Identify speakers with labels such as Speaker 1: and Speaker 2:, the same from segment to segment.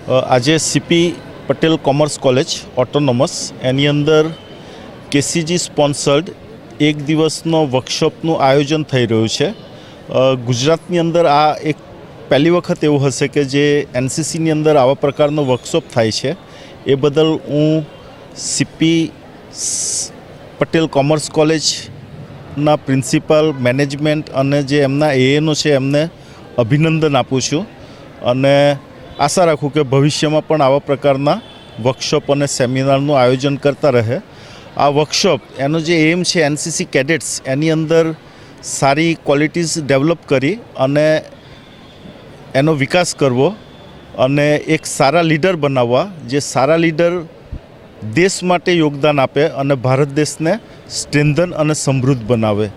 Speaker 1: आज CP Patel commerce college autonomous any अंदर KCG sponsored एक दिवसनो वर्कशॉपનું આયોજન થઈ રહ્યું છે। ગુજરાતની અંદર આ એક પહેલી વખત એવું હશે કે જે એનસીસીની અંદર આવા પ્રકારનો વર્કશોપ થાય છે। એ બદલ હું સીપી પટેલ કોમર્સ કોલેજના પ્રિન્સિપાલ મેનેજમેન્ટ અને જે એમના એએનો છે એમને અભિનંદન આપું છું અને આશા રાખું કે ભવિષ્યમાં પણ આવા પ્રકારના વર્કશોપ અને સેમિનારનું આયોજન કરતા રહે। આ વર્કશોપ એનો જે એમ છે એનસીસી કેડેટ્સ એની અંદર સારી ક્વોલિટીઝ ડેવલપ કરી અને એનો વિકાસ કરવો અને એક સારા લીડર બનાવવા, જે સારા લીડર દેશ માટે યોગદાન આપે અને ભારત દેશને સ્ટ્રેન્થન અને સમૃદ્ધ બનાવે।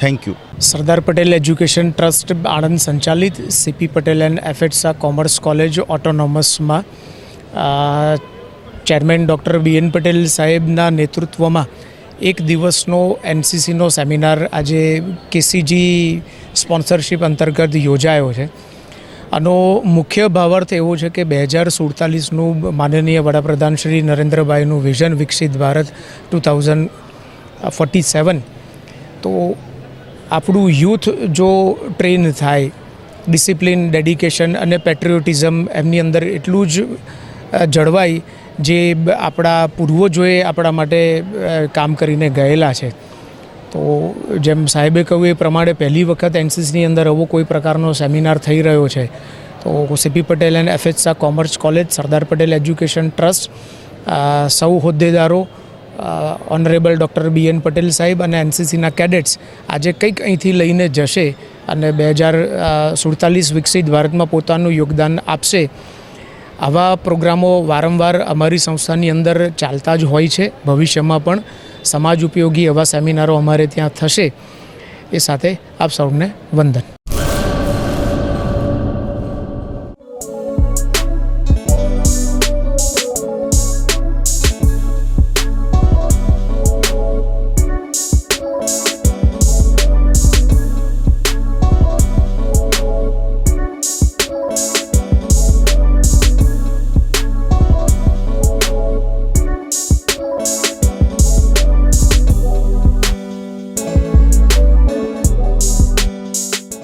Speaker 1: Thank you.
Speaker 2: Sardar Patel education trust Anand સંચાલિત સીપી પટેલ એન્ડ એફએડ્સા કોમર્સ કોલેજ ઓટોનોમસમાં ચેરમેન ડૉક્ટર બીએન પટેલ સાહેબના નેતૃત્વમાં એક દિવસનો એનસીસીનો સેમિનાર આજે કેસીજી સ્પોન્સરશિપ અંતર્ગત યોજાયો છે। આનો મુખ્ય ભાવાર્થ એવો છે કે 2047નું માનનીય વડાપ્રધાન શ્રી નરેન્દ્રભાઈનું વિઝન વિકસિત ભારત 2047 તો આપણું યુથ જો ટ્રેન થાય, ડિસિપ્લિન, ડેડિકેશન અને પેટ્રિયોટિઝમ એમની અંદર એટલું જ જળવાય જે આપણા પૂર્વજોએ આપણા માટે કામ કરીને ગયેલા છે। તો જેમ સાહેબે કહ્યું એ પ્રમાણે પહેલી વખત એનસીસીની અંદર આવો કોઈ પ્રકારનો સેમિનાર થઈ રહ્યો છે। તો સીપી પટેલ એન્ડ એફએડ્સા commerce college, Sardar Patel education trust, સૌ હોદ્દેદારો, ઓનરેબલ ડૉક્ટર બીએન પટેલ સાહેબ અને એનસીસીના કેડેટ્સ આજે કંઈક અહીંથી લઈને જશે અને 2047 વિકસિત ભારતમાં પોતાનું યોગદાન આપશે। આવા પ્રોગ્રામો વારંવાર અમારી સંસ્થાની અંદર ચાલતા જ હોય છે। ભવિષ્યમાં પણ સમાજ ઉપયોગી એવા સેમિનારો અમારે ત્યાં થશે। એ સાથે આપ સૌને વંદન।